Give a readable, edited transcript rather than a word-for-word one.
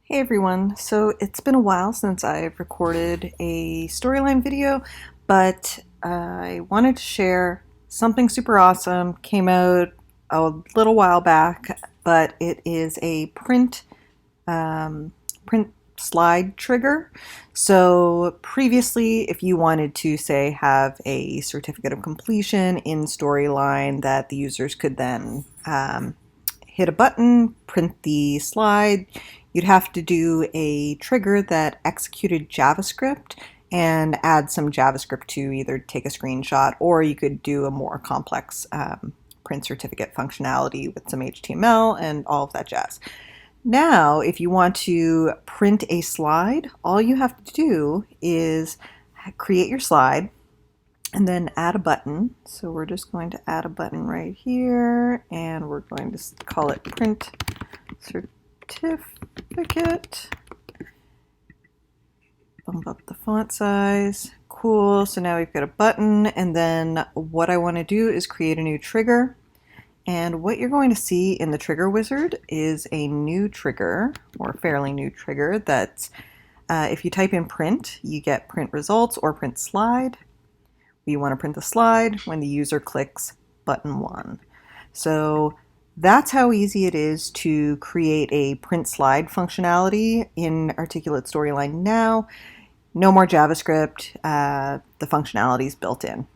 Hey everyone, so it's been a while since I've recorded a storyline video, but I wanted to share something super awesome. Came out a little while back, but it is a print slide trigger. So previously, if you wanted to say have a certificate of completion in storyline that the users could then hit a button, print the slide, you'd have to do a trigger that executed JavaScript and add some JavaScript to either take a screenshot, or you could do a more complex print certificate functionality with some HTML and all of that jazz. Now, if you want to print a slide, all you have to do is create your slide and then add a button. So we're just going to add a button right here, and we're going to call it print certificate. Bump up the font size. Cool. So now we've got a button, and then what I want to do is create a new trigger. And what you're going to see in the trigger wizard is a new trigger, or a fairly new trigger, that's if you type in print, you get print results or print slide. You want to print the slide when the user clicks button 1. So that's how easy it is to create a print slide functionality in Articulate Storyline now. No more JavaScript, the functionality is built in.